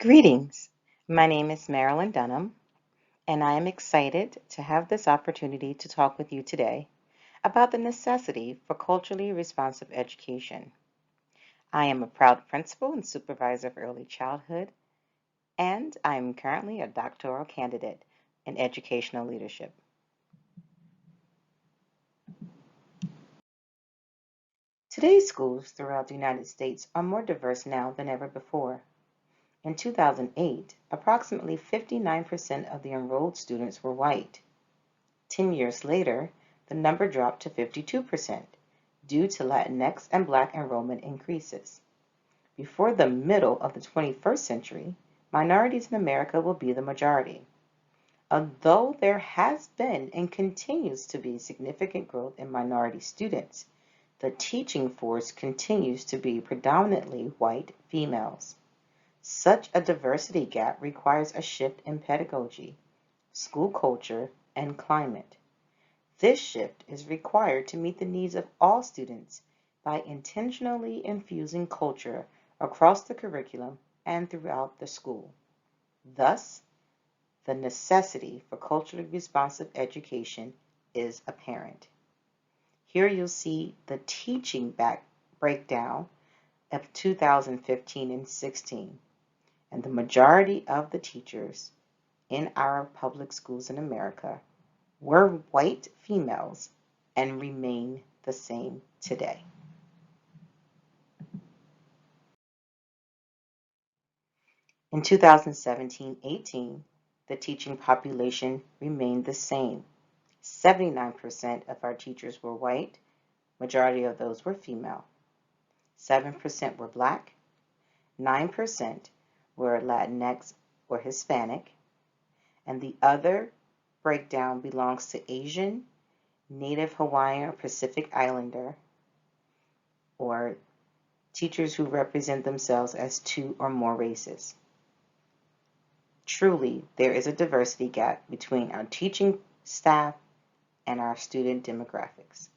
Greetings. My name is Marilyn Dunham, and I am excited to have this opportunity to talk with you today about the necessity for culturally responsive education. I am a proud principal and supervisor of early childhood, and I am currently a doctoral candidate in educational leadership. Today's schools throughout the United States are more diverse now than ever before. In 2008, approximately 59% of the enrolled students were white. 10 years later, the number dropped to 52% due to Latinx and Black enrollment increases. Before the middle of the 21st century, minorities in America will be the majority. Although there has been and continues to be significant growth in minority students, the teaching force continues to be predominantly white females. Such a diversity gap requires a shift in pedagogy, school culture, and climate. This shift is required to meet the needs of all students by intentionally infusing culture across the curriculum and throughout the school. Thus, the necessity for culturally responsive education is apparent. Here you'll see the teaching breakdown of 2015 and 16, and the majority of the teachers in our public schools in America were white females and remain the same today. In 2017-18, the teaching population remained the same. 79% of our teachers were white, majority of those were female. 7% were Black, 9% were Latinx or Hispanic, and the other breakdown belongs to Asian, Native Hawaiian or Pacific Islander, or teachers who represent themselves as two or more races. Truly, there is a diversity gap between our teaching staff and our student demographics.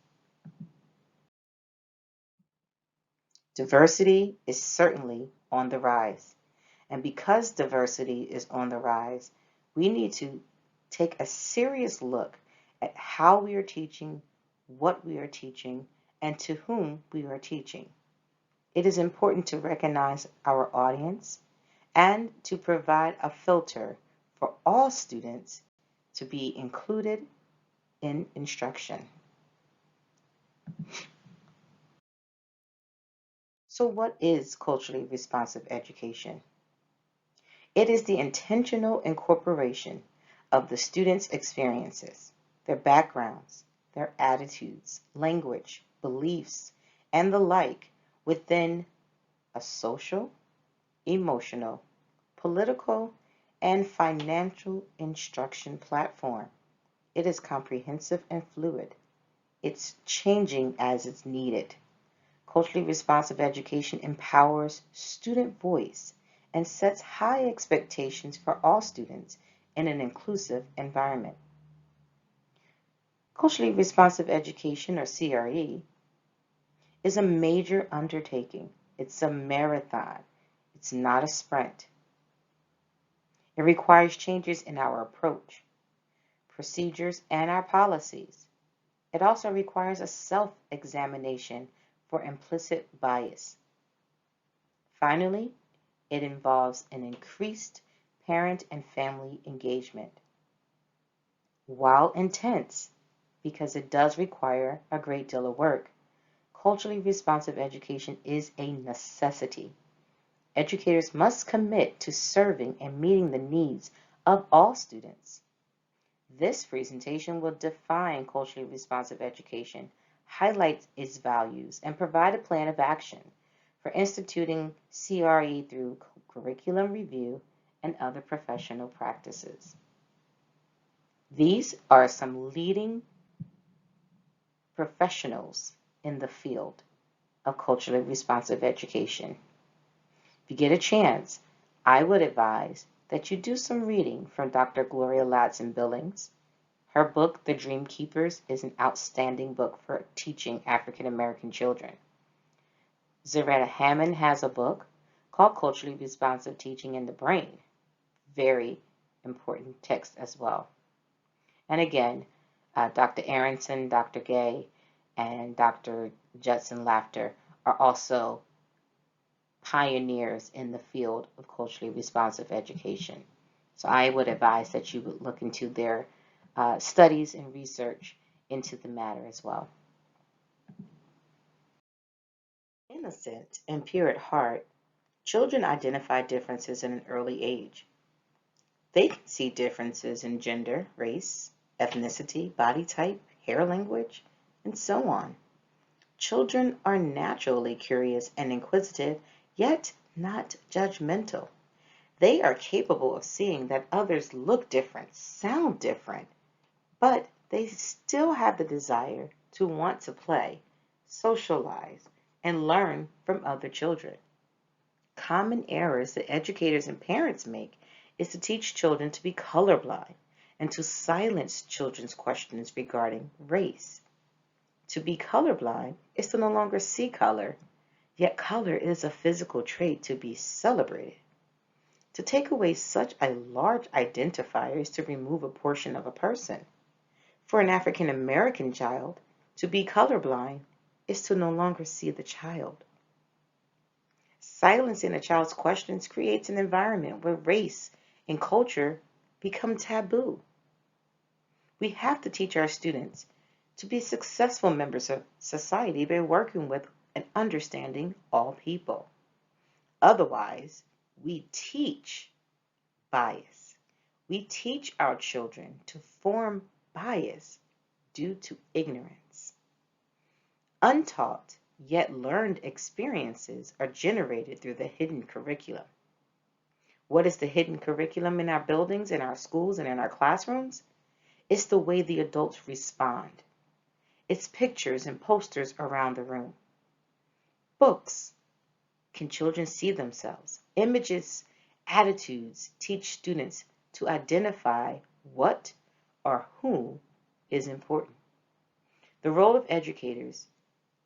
Diversity is certainly on the rise. And because diversity is on the rise, we need to take a serious look at how we are teaching, what we are teaching, and to whom we are teaching. It is important to recognize our audience and to provide a filter for all students to be included in instruction. So what is culturally responsive education? It is the intentional incorporation of the students' experiences, their backgrounds, their attitudes, language, beliefs, and the like within a social, emotional, political, and financial instruction platform. It is comprehensive and fluid. It's changing as it's needed. Culturally responsive education empowers student voice and sets high expectations for all students in an inclusive environment. Culturally responsive education, or CRE, is a major undertaking. It's a marathon. It's not a sprint. It requires changes in our approach, procedures, and our policies. It also requires a self-examination for implicit bias. Finally, it involves an increased parent and family engagement. While intense, because it does require a great deal of work, culturally responsive education is a necessity. Educators must commit to serving and meeting the needs of all students. This presentation will define culturally responsive education, highlight its values, and provide a plan of action for instituting CRE through curriculum review and other professional practices. These are some leading professionals in the field of culturally responsive education. If you get a chance, I would advise that you do some reading from Dr. Gloria Ladson Billings. Her book, The Dream Keepers, is an outstanding book for teaching African American children. Zaretta Hammond has a book called Culturally Responsive Teaching in the Brain. Very important text as well. And again, Dr. Aronson, Dr. Gay, and Dr. Judson Lafter are also pioneers in the field of culturally responsive education. So I would advise that you would look into their studies and research into the matter as well. Innocent and pure at heart, children identify differences in an early age. They can see differences in gender, race, ethnicity, body type, hair language, and so on. Children are naturally curious and inquisitive, yet not judgmental. They are capable of seeing that others look different, sound different, but they still have the desire to want to play, socialize, and learn from other children. Common errors that educators and parents make is to teach children to be colorblind and to silence children's questions regarding race. To be colorblind is to no longer see color, yet color is a physical trait to be celebrated. To take away such a large identifier is to remove a portion of a person. For an African American child, to be colorblind is to no longer see the child. Silencing a child's questions creates an environment where race and culture become taboo. We have to teach our students to be successful members of society by working with and understanding all people. Otherwise, we teach bias. We teach our children to form bias due to ignorance. Untaught yet learned experiences are generated through the hidden curriculum. What is the hidden curriculum in our buildings, in our schools, and in our classrooms? It's the way the adults respond. It's pictures and posters around the room. Books. Can children see themselves? Images, attitudes teach students to identify what or who is important. The role of educators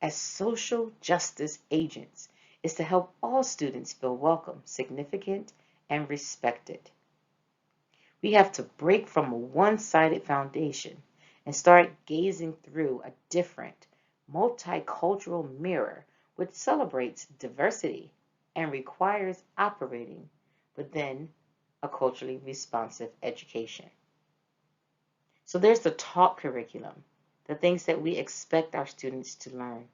as social justice agents is to help all students feel welcome, significant, and respected. We have to break from a one-sided foundation and start gazing through a different, multicultural mirror which celebrates diversity and requires operating within a culturally responsive education. So there's the taught curriculum, the things that we expect our students to learn.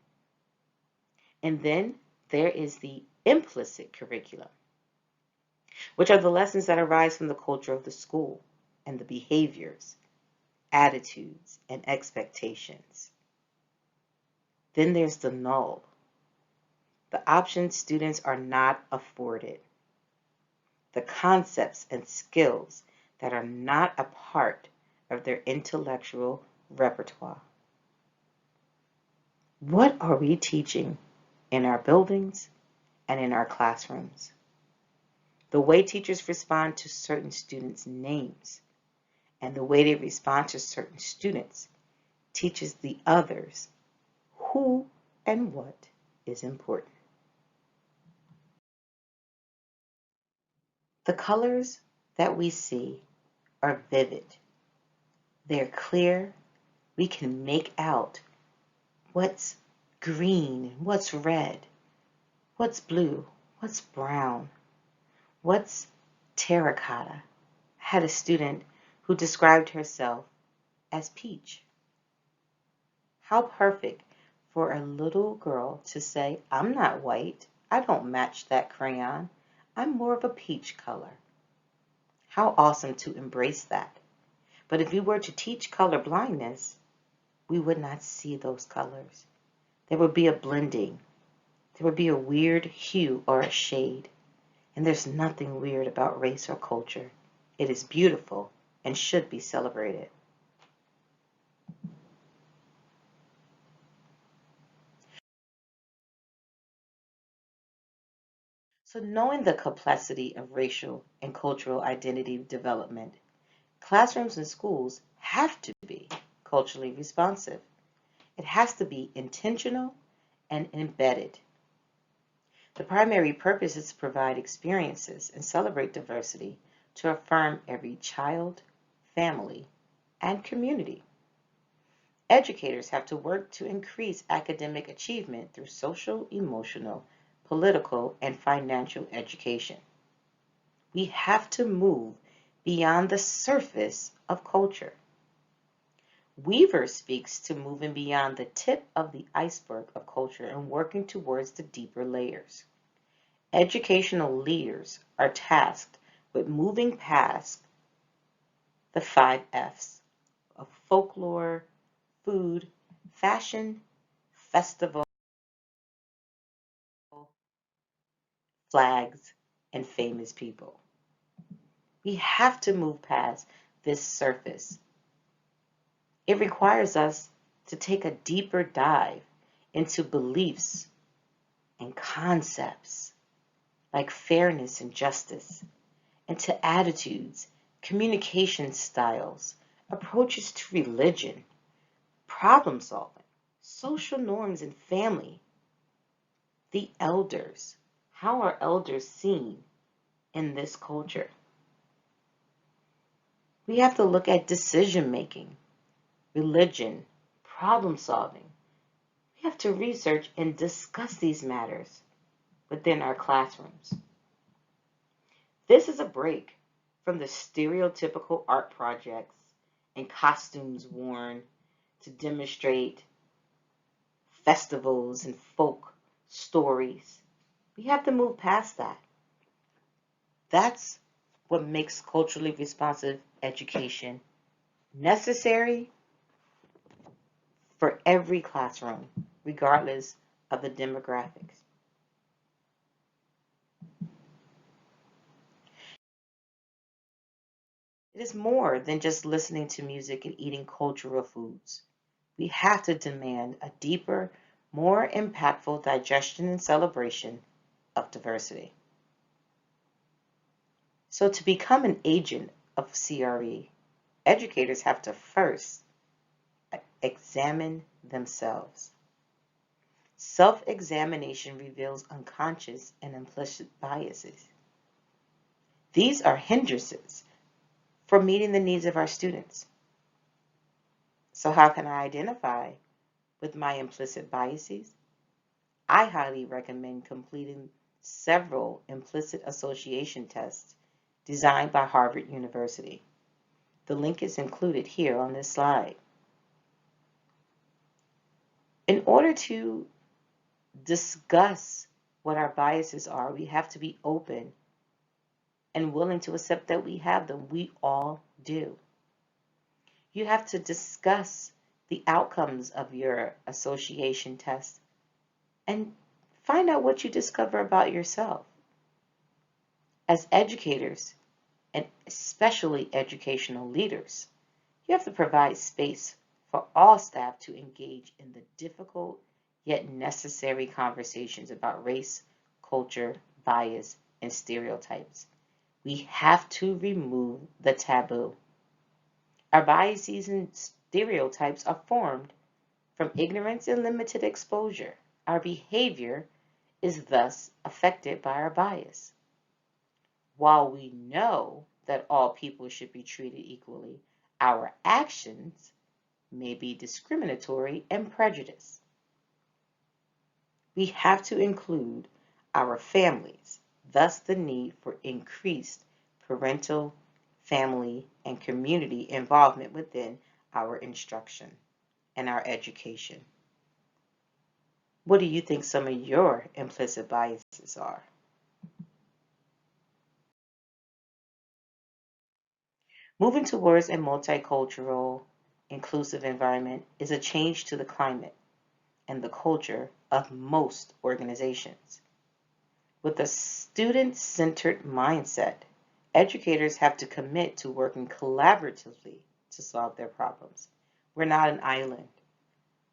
And then there is the implicit curriculum, which are the lessons that arise from the culture of the school and the behaviors, attitudes, and expectations. Then there's the null, the options students are not afforded, the concepts and skills that are not a part of their intellectual repertoire. What are we teaching in our buildings and in our classrooms? The way teachers respond to certain students' names and the way they respond to certain students teaches the others who and what is important. The colors that we see are vivid. They're clear. We can make out what's green, what's red, what's blue, what's brown, what's terracotta. I had a student who described herself as peach. How perfect for a little girl to say, I'm not white, I don't match that crayon, I'm more of a peach color. How awesome to embrace that. But if we were to teach color blindness, we would not see those colors. There would be a blending. There would be a weird hue or a shade. And there's nothing weird about race or culture. It is beautiful and should be celebrated. So knowing the complexity of racial and cultural identity development, classrooms and schools have to be culturally responsive. It has to be intentional and embedded. The primary purpose is to provide experiences and celebrate diversity to affirm every child, family, and community. Educators have to work to increase academic achievement through social, emotional, political, and financial education. We have to move beyond the surface of culture. Weaver speaks to moving beyond the tip of the iceberg of culture and working towards the deeper layers. Educational leaders are tasked with moving past the 5 F's of folklore, food, fashion, festival, flags, and famous people. We have to move past this surface. It requires us to take a deeper dive into beliefs and concepts like fairness and justice, into attitudes, communication styles, approaches to religion, problem solving, social norms and family, the elders. How are elders seen in this culture? We have to look at decision making, religion, problem solving. We have to research and discuss these matters within our classrooms. This is a break from the stereotypical art projects and costumes worn to demonstrate festivals and folk stories. We have to move past that. That's what makes culturally responsive education necessary for every classroom, regardless of the demographics. It is more than just listening to music and eating cultural foods. We have to demand a deeper, more impactful digestion and celebration of diversity. So, to become an agent of CRE, educators have to first examine themselves. Self-examination reveals unconscious and implicit biases. These are hindrances for meeting the needs of our students. So how can I identify with my implicit biases? I highly recommend completing several implicit association tests designed by Harvard University. The link is included here on this slide. In order to discuss what our biases are, we have to be open and willing to accept that we have them. We all do. You have to discuss the outcomes of your association test and find out what you discover about yourself. As educators, and especially educational leaders, you have to provide space for all staff to engage in the difficult yet necessary conversations about race, culture, bias, and stereotypes. We have to remove the taboo. Our biases and stereotypes are formed from ignorance and limited exposure. Our behavior is thus affected by our bias. While we know that all people should be treated equally, our actions may be discriminatory and prejudiced. We have to include our families, thus the need for increased parental, family, and community involvement within our instruction and our education. What do you think some of your implicit biases are? Moving towards a multicultural, inclusive environment is a change to the climate and the culture of most organizations. With a student-centered mindset, educators have to commit to working collaboratively to solve their problems. We're not an island.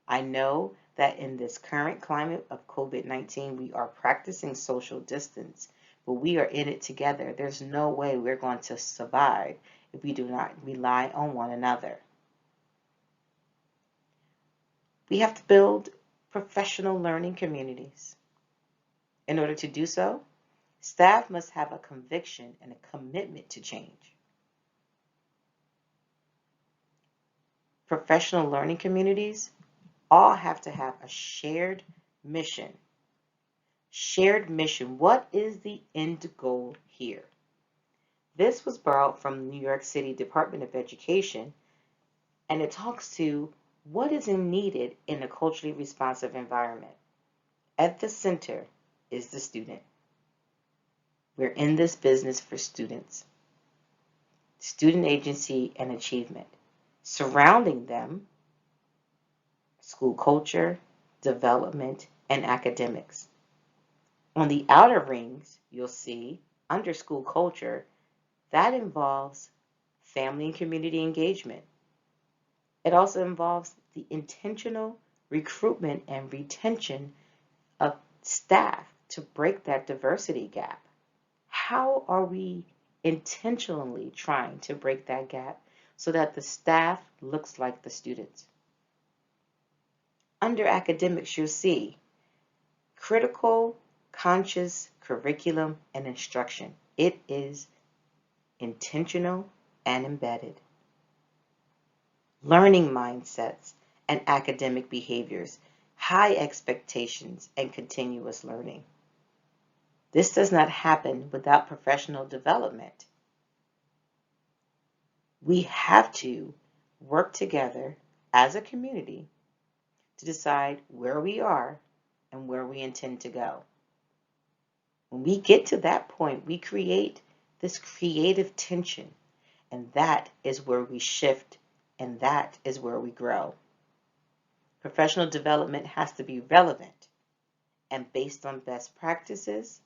I know that in this current climate of COVID-19, we are practicing social distance, but we are in it together. There's no way we're going to survive if we do not rely on one another. We have to build professional learning communities. In order to do so, staff must have a conviction and a commitment to change. Professional learning communities all have to have a shared mission. Shared mission. What is the end goal here? This was borrowed from the New York City Department of Education, and it talks to what is needed in a culturally responsive environment. At the center is the student. We're in this business for students. Student agency and achievement. Surrounding them, school culture, development, and academics. On the outer rings, you'll see under school culture, that involves family and community engagement. It also involves the intentional recruitment and retention of staff to break that diversity gap. How are we intentionally trying to break that gap so that the staff looks like the students? Under academics, you'll see critical, conscious curriculum and instruction. It is intentional and embedded. Learning mindsets and academic behaviors, high expectations and continuous learning. This does not happen without professional development. We have to work together as a community to decide where we are and where we intend to go. When we get to that point, we create this creative tension, and that is where we shift, and that is where we grow. Professional development has to be relevant and based on best practices,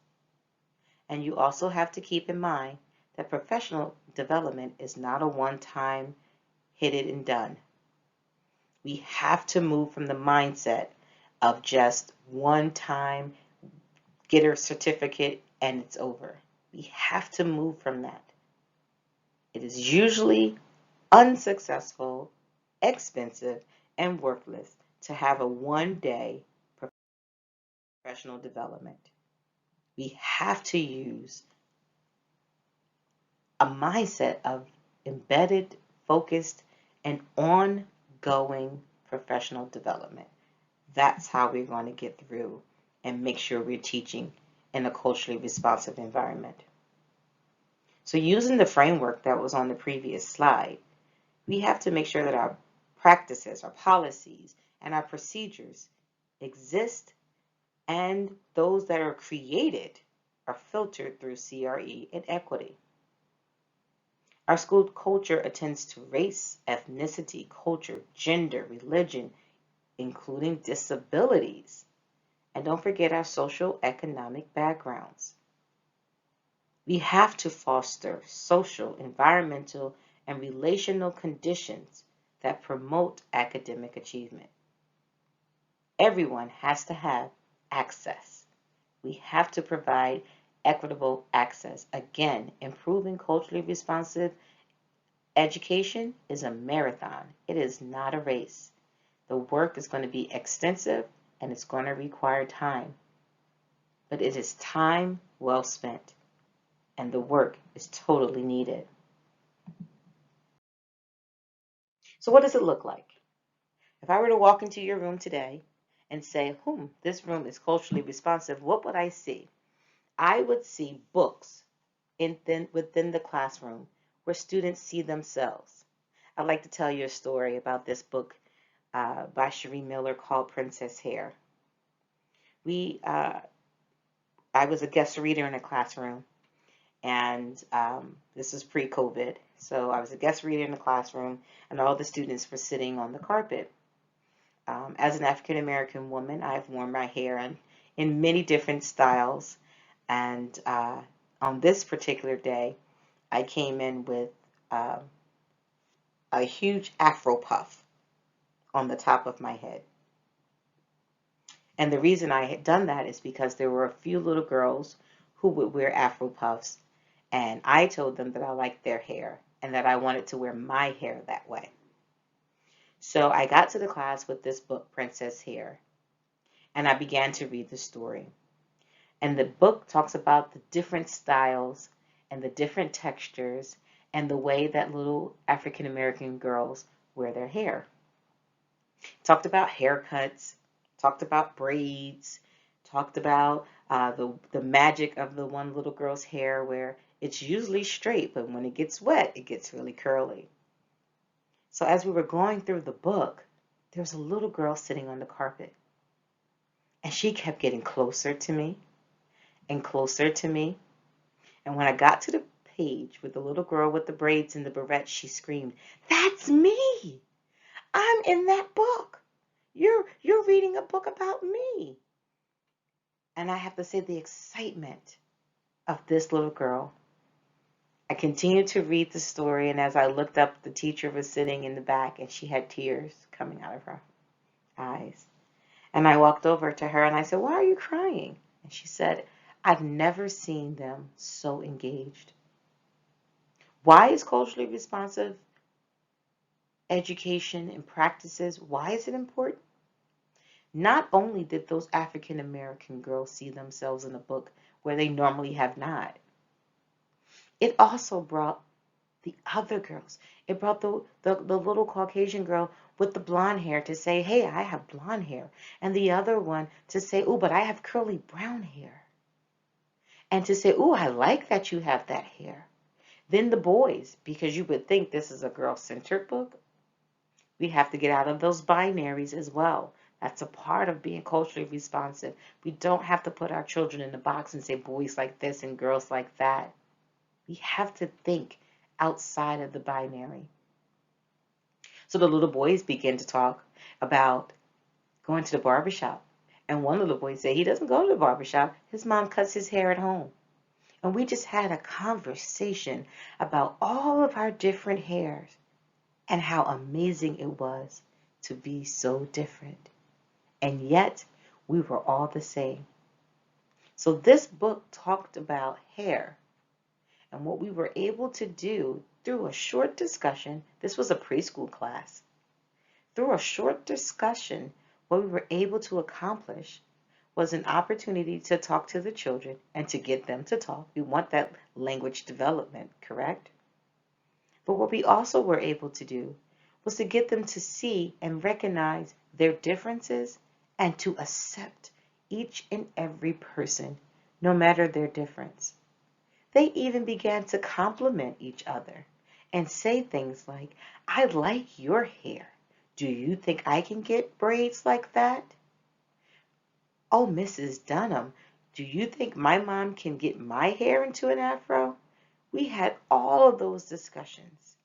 and you also have to keep in mind that professional development is not a one-time hit it and done. We have to move from the mindset of just one time get a certificate and it's over. We have to move from that. It is usually unsuccessful, expensive, and worthless to have a one-day professional development. We have to use a mindset of embedded, focused, and ongoing professional development. That's how we're going to get through and make sure we're teaching in a culturally responsive environment. So using the framework that was on the previous slide, we have to make sure that our practices, our policies, and our procedures exist, and those that are created are filtered through CRE and equity. Our school culture attends to race, ethnicity, culture, gender, religion, including disabilities. And don't forget our social economic backgrounds. We have to foster social, environmental, and relational conditions that promote academic achievement. Everyone has to have access. We have to provide equitable access. Again, improving culturally responsive education is a marathon. It is not a race. The work is going to be extensive and it's going to require time. But it is time well spent, and the work is totally needed. So what does it look like? If I were to walk into your room today and say, this room is culturally responsive, what would I see? I would see books within the classroom where students see themselves. I'd like to tell you a story about this book by Cherie Miller called Princess Hair. I was a guest reader in a classroom, and this was pre-COVID. So I was a guest reader in the classroom, and all the students were sitting on the carpet. As an African American woman, I've worn my hair in many different styles, and on this particular day, I came in with a huge Afro puff on the top of my head. And the reason I had done that is because there were a few little girls who would wear Afro puffs, and I told them that I liked their hair and that I wanted to wear my hair that way. So I got to the class with this book, Princess Hair, and I began to read the story. And the book talks about the different styles and the different textures and the way that little African American girls wear their hair. Talked about haircuts, talked about braids, talked about the magic of the one little girl's hair where it's usually straight, but when it gets wet, it gets really curly. So as we were going through the book, there was a little girl sitting on the carpet, and she kept getting closer to me and closer to me. And when I got to the page with the little girl with the braids and the barrette, she screamed, "That's me! I'm in that book! You're reading a book about me!" And I have to say, the excitement of this little girl. I continued to read the story, and as I looked up, the teacher was sitting in the back, and she had tears coming out of her eyes. And I walked over to her and I said, "Why are you crying?" And she said, "I've never seen them so engaged." Why is culturally responsive education and practices, why is it important? Not only did those African American girls see themselves in a book where they normally have not, it also brought the other girls. It brought the little Caucasian girl with the blonde hair to say, "Hey, I have blonde hair." And the other one to say, "Oh, but I have curly brown hair." And to say, "Oh, I like that you have that hair." Then the boys, because you would think this is a girl-centered book, we have to get out of those binaries as well. That's a part of being culturally responsive. We don't have to put our children in a box and say boys like this and girls like that. We have to think outside of the binary. So the little boys begin to talk about going to the barbershop. And one little boy said he doesn't go to the barbershop. His mom cuts his hair at home. And we just had a conversation about all of our different hairs and how amazing it was to be so different. And yet, we were all the same. So this book talked about hair and what we were able to do through a short discussion. This was a preschool class. Through a short discussion, what we were able to accomplish was an opportunity to talk to the children and to get them to talk. We want that language development, correct? But what we also were able to do was to get them to see and recognize their differences and to accept each and every person, no matter their difference. They even began to compliment each other and say things like, "I like your hair. Do you think I can get braids like that?" "Oh, Mrs. Dunham, do you think my mom can get my hair into an afro?" We had all of those discussions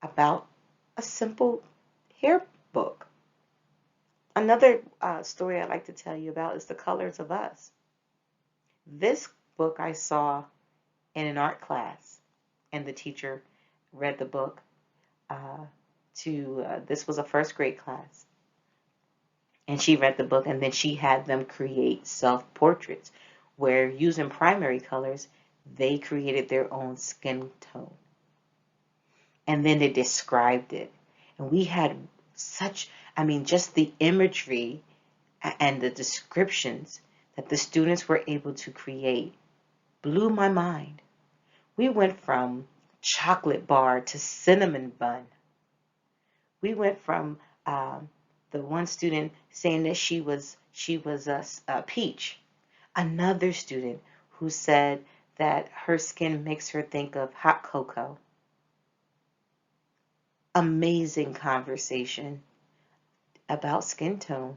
about a simple hair book. Another story I'd like to tell you about is The Colors of Us. This book I saw in an art class, and the teacher read the book this was a first grade class. And she read the book, and then she had them create self-portraits where using primary colors, they created their own skin tone. And then they described it. And we had just the imagery and the descriptions that the students were able to create blew my mind. We went from chocolate bar to cinnamon bun. We went from the one student saying that she was a peach. Another student who said that her skin makes her think of hot cocoa. Amazing conversation about skin tone.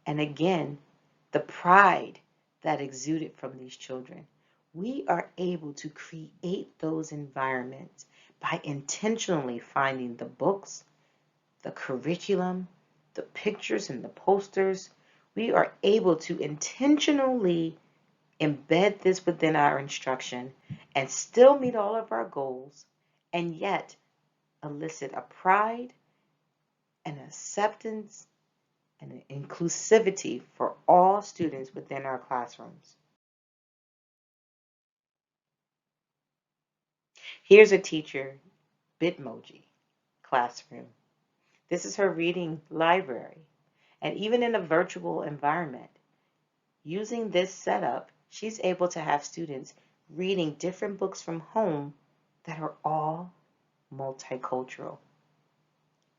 And again, the pride that exuded from these children. We are able to create those environments by intentionally finding the books, the curriculum, the pictures and the posters. We are able to intentionally embed this within our instruction and still meet all of our goals and yet elicit a pride, an acceptance, and an inclusivity for all students within our classrooms. Here's a teacher, Bitmoji classroom. This is her reading library. And even in a virtual environment, using this setup, She's able to have students reading different books from home that are all multicultural.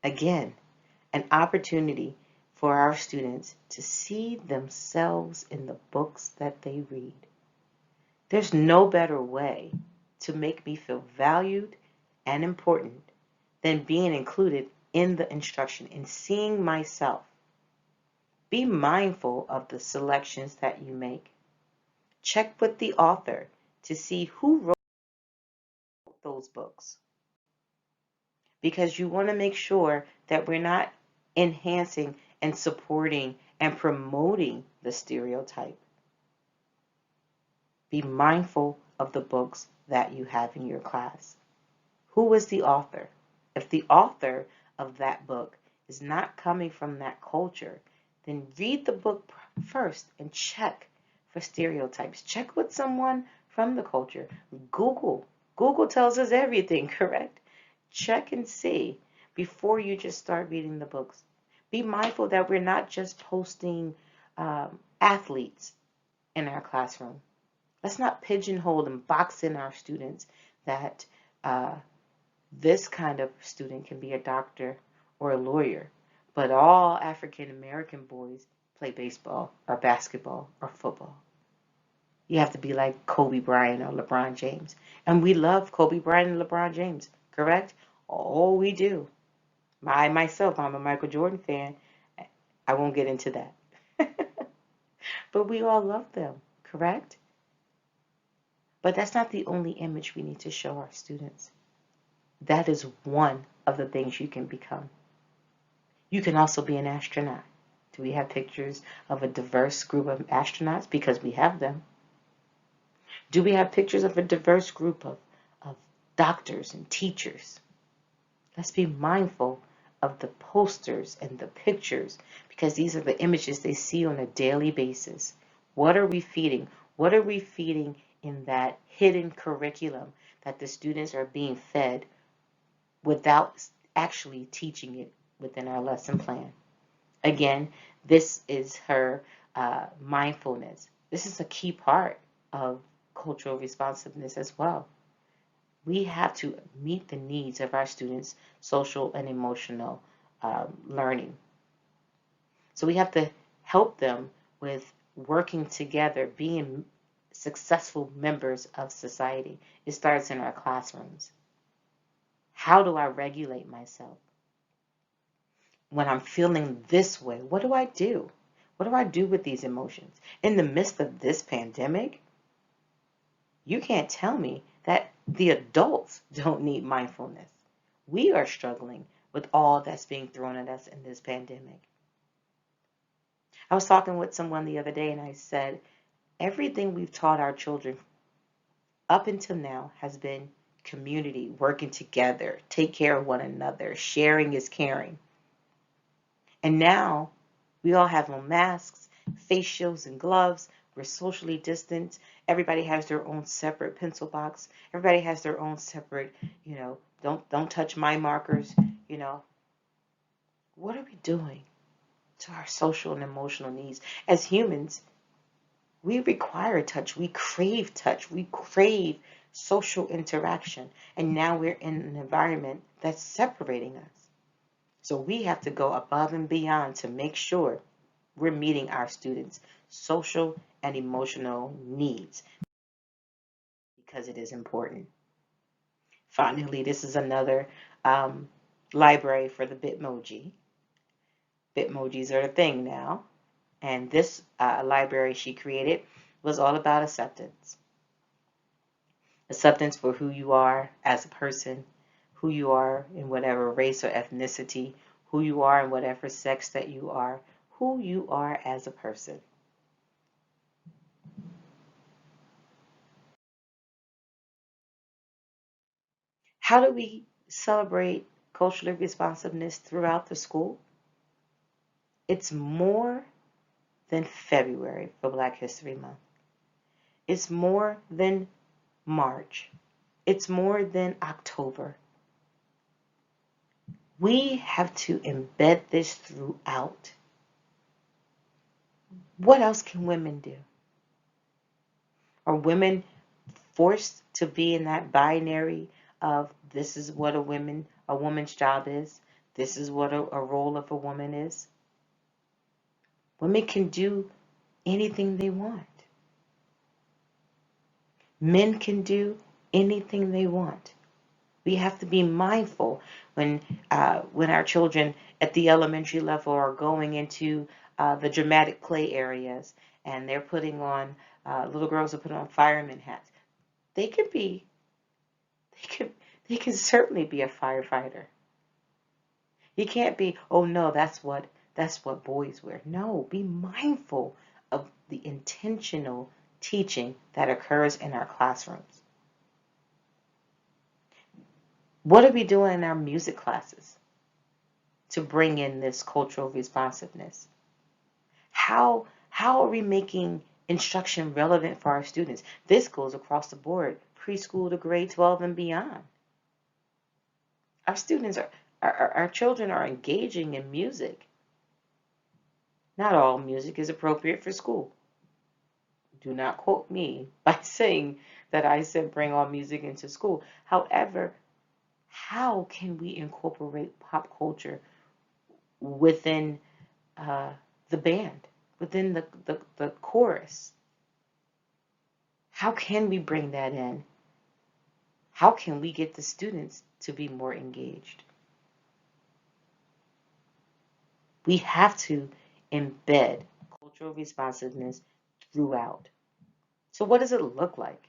Again, an opportunity for our students to see themselves in the books that they read. There's no better way to make me feel valued and important than being included in the instruction and seeing myself. Be mindful of the selections that you make. Check with the author to see who wrote those books, because you want to make sure that we're not enhancing and supporting and promoting the stereotype. Be mindful of the books that you have in your class. Who was the author? If the author of that book is not coming from that culture, then read the book first and check for stereotypes. Check with someone from the culture. Google. Google tells us everything, correct? Check and see before you just start reading the books. Be mindful that we're not just posting athletes in our classroom. Let's not pigeonhole and box in our students that this kind of student can be a doctor or a lawyer, but all African American boys play baseball or basketball or football. You have to be like Kobe Bryant or LeBron James. And we love Kobe Bryant and LeBron James, correct? Oh, we do. Myself, I'm a Michael Jordan fan. I won't get into that. But we all love them, correct? But that's not the only image we need to show our students. That is one of the things you can become. You can also be an astronaut. Do we have pictures of a diverse group of astronauts? Because we have them. Do we have pictures of a diverse group of doctors and teachers? Let's be mindful of the posters and the pictures, because these are the images they see on a daily basis. What are we feeding? What are we feeding in that hidden curriculum that the students are being fed without actually teaching it within our lesson plan? Again, this is her mindfulness. This is a key part of cultural responsiveness as well. We have to meet the needs of our students' social and emotional learning. So we have to help them with working together, being successful members of society. It starts in our classrooms. How do I regulate myself? When I'm feeling this way, what do I do? What do I do with these emotions? In the midst of this pandemic, you can't tell me that the adults don't need mindfulness. We are struggling with all that's being thrown at us in this pandemic. I was talking with someone the other day and I said, everything we've taught our children up until now has been community, working together, take care of one another, sharing is caring. And now we all have on masks, face shields, and gloves. We're socially distanced. Everybody has their own separate pencil box. Everybody has their own separate, don't touch my markers, What are we doing to our social and emotional needs? As humans, we require touch. We crave touch. We crave social interaction. And now we're in an environment that's separating us. So we have to go above and beyond to make sure we're meeting our students' social and emotional needs, because it is important. Finally, this is another library for the Bitmoji. Bitmojis are a thing now. And this library she created was all about acceptance. Acceptance for who you are as a person, who you are in whatever race or ethnicity, who you are in whatever sex that you are, who you are as a person. How do we celebrate cultural responsiveness throughout the school? It's more than February for Black History Month. It's more than March. It's more than October. We have to embed this throughout. What else can women do? Are women forced to be in that binary of this is what a woman's job is, this is what a role of a woman is? Women can do anything they want. Men can do anything they want. We have to be mindful when our children at the elementary level are going into the dramatic play areas and they're putting on little girls are putting on fireman hats. They could be they could they can certainly be a firefighter. You can't be, oh no, that's what boys wear. No, be mindful of the intentional teaching that occurs in our classrooms. What are we doing in our music classes to bring in this cultural responsiveness? How are we making instruction relevant for our students? This goes across the board, preschool to grade 12 and beyond. Our students our children are engaging in music. Not all music is appropriate for school. Do not quote me by saying that I said bring all music into school. However, how can we incorporate pop culture within the band, within the chorus? How can we bring that in? How can we get the students to be more engaged? We have to embed cultural responsiveness throughout. So what does it look like?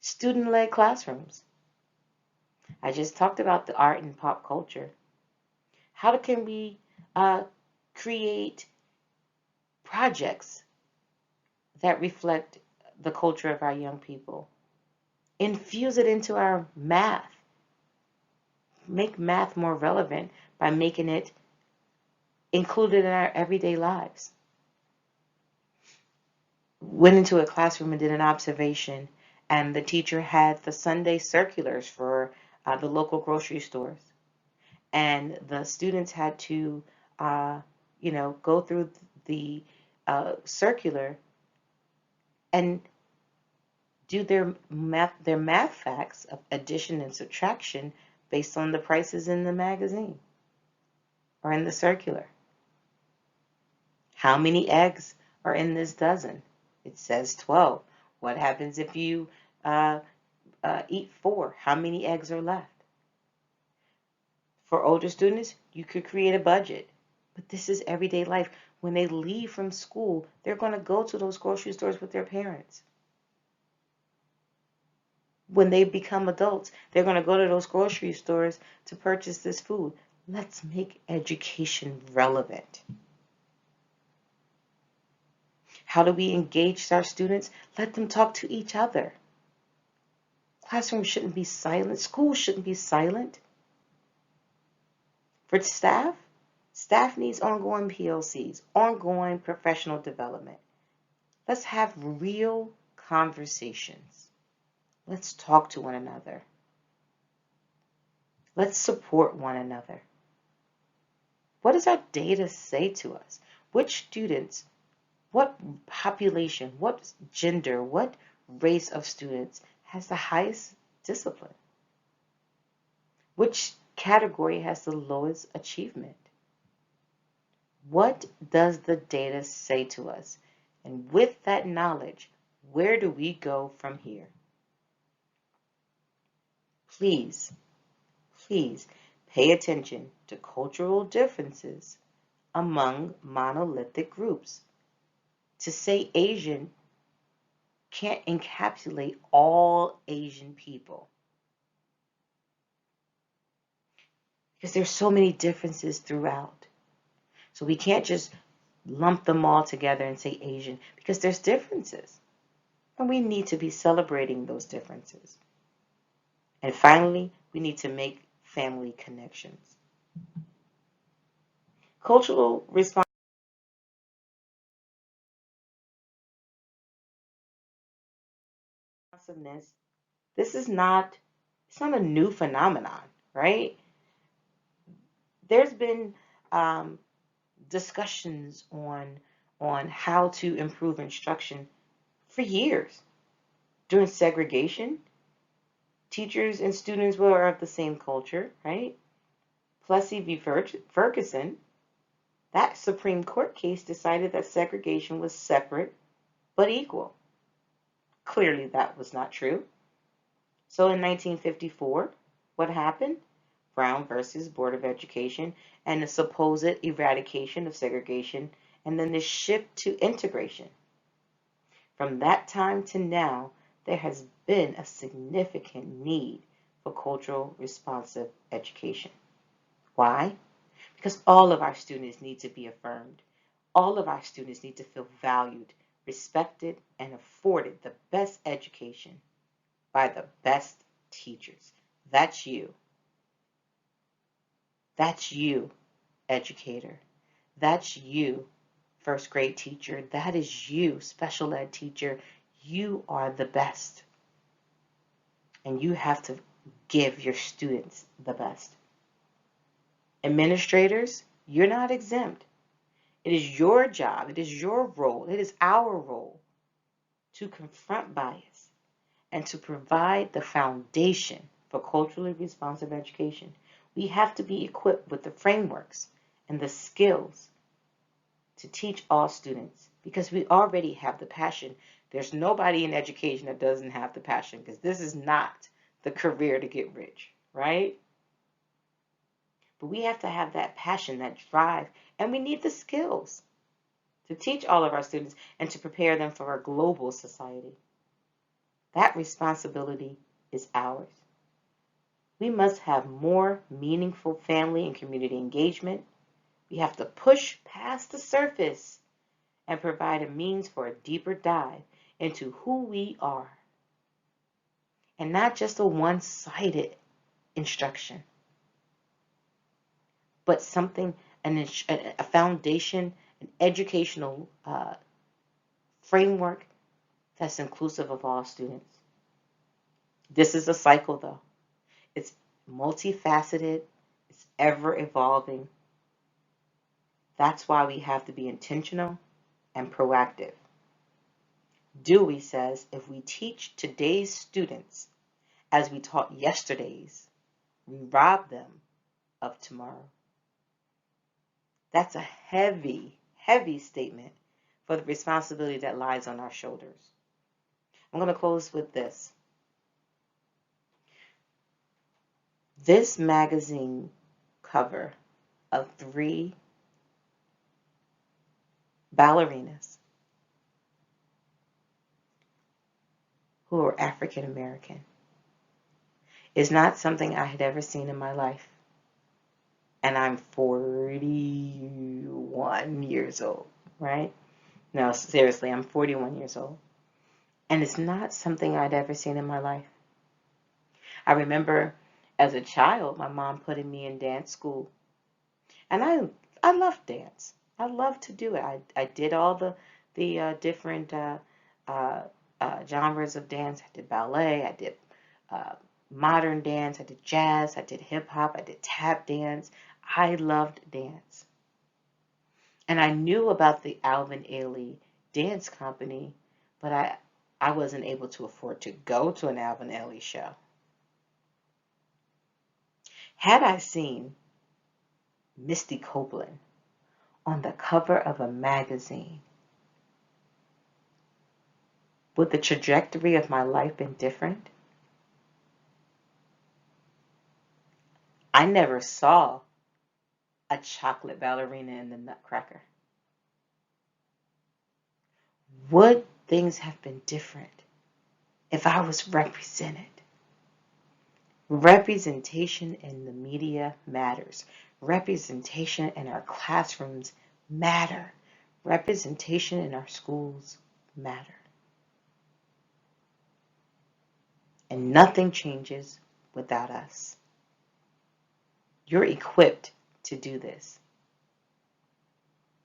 Student-led classrooms. I just talked about the art and pop culture. How can we create projects that reflect the culture of our young people? Infuse it into our math. Make math more relevant by making it included in our everyday lives. Went into a classroom and did an observation, and the teacher had the Sunday circulars for the local grocery stores. And the students had to, go through the circular and do their math facts of addition and subtraction based on the prices in the magazine or in the circular. How many eggs are in this dozen? It says 12. What happens if you eat 4? How many eggs are left? For older students, you could create a budget. But this is everyday life. When they leave from school, they're going to go to those grocery stores with their parents. When they become adults, they're going to go to those grocery stores to purchase this food. Let's make education relevant. How do we engage our students? Let them talk to each other. Classrooms shouldn't be silent. Schools shouldn't be silent. For staff needs ongoing PLCs, ongoing professional development. Let's have real conversations. Let's talk to one another. Let's support one another. What does our data say to us? Which students, what population, what gender, what race of students has the highest discipline? Which category has the lowest achievement? What does the data say to us? And with that knowledge, where do we go from here? Please, please pay attention to cultural differences among monolithic groups. To say Asian can't encapsulate all Asian people because there's so many differences throughout. So we can't just lump them all together and say Asian because there's differences. And we need to be celebrating those differences. And finally, we need to make family connections. Cultural responsiveness, this is not, it's not a new phenomenon, right? There's been um, discussions on how to improve instruction for years. During segregation, teachers and students were of the same culture, right? Plessy v. Ferguson, that Supreme Court case decided that segregation was separate but equal. Clearly, that was not true. So in 1954, what happened? Brown versus Board of Education and the supposed eradication of segregation, and then the shift to integration. From that time to now, there has been a significant need for cultural responsive education. Why? Because all of our students need to be affirmed. All of our students need to feel valued, respected, and afforded the best education by the best teachers. That's you. That's you, educator. That's you, first grade teacher. That is you, special ed teacher. You are the best. And you have to give your students the best. Administrators, you're not exempt. It is your job, it is your role, it is our role to confront bias and to provide the foundation for culturally responsive education. We have to be equipped with the frameworks and the skills to teach all students because we already have the passion. There's nobody in education that doesn't have the passion because this is not the career to get rich, right? But we have to have that passion, that drive, and we need the skills to teach all of our students and to prepare them for a global society. That responsibility is ours. We must have more meaningful family and community engagement. We have to push past the surface and provide a means for a deeper dive into who we are. And not just a one-sided instruction, but something, a foundation, an educational framework that's inclusive of all students. This is a cycle, though. It's multifaceted. It's ever evolving. That's why we have to be intentional and proactive. Dewey says, if we teach today's students as we taught yesterday's, we rob them of tomorrow. That's a heavy, heavy statement for the responsibility that lies on our shoulders. I'm going to close with this. This magazine cover of 3 ballerinas who are African American is not something I had ever seen in my life. And I'm 41 years old, right? No, seriously, I'm 41 years old. And it's not something I'd ever seen in my life. I remember as a child, my mom putting me in dance school. And I loved dance. I loved to do it. I did all the different genres of dance. I did ballet. I did modern dance. I did jazz. I did hip hop. I did tap dance. I loved dance. And I knew about the Alvin Ailey Dance Company, but I wasn't able to afford to go to an Alvin Ailey show. Had I seen Misty Copeland on the cover of a magazine, would the trajectory of my life been different? I never saw a chocolate ballerina in the Nutcracker. Would things have been different if I was represented? Representation in the media matters. Representation in our classrooms matter. Representation in our schools matter. And nothing changes without us. You're equipped to do this.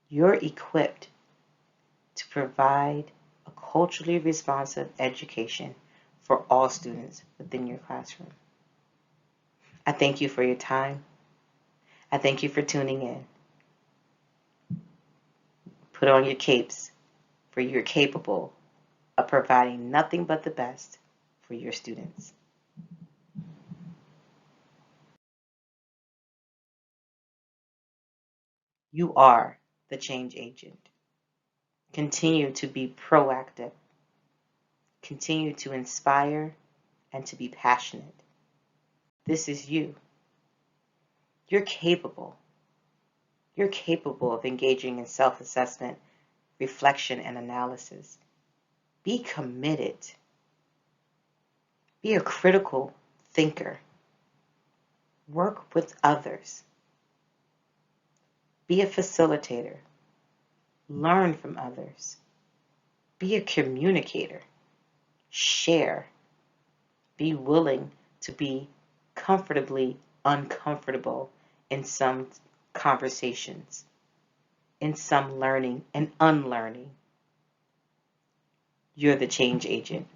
You're equipped to provide a culturally responsive education for all students within your classroom. I thank you for your time. I thank you for tuning in. Put on your capes, for you're capable of providing nothing but the best for your students. You are the change agent. Continue to be proactive. Continue to inspire and to be passionate. This is you. You're capable. You're capable of engaging in self-assessment, reflection, and analysis. Be committed. Be a critical thinker. Work with others. Be a facilitator. Learn from others. Be a communicator. Share. Be willing to be comfortably uncomfortable in some conversations, in some learning and unlearning. You're the change agent.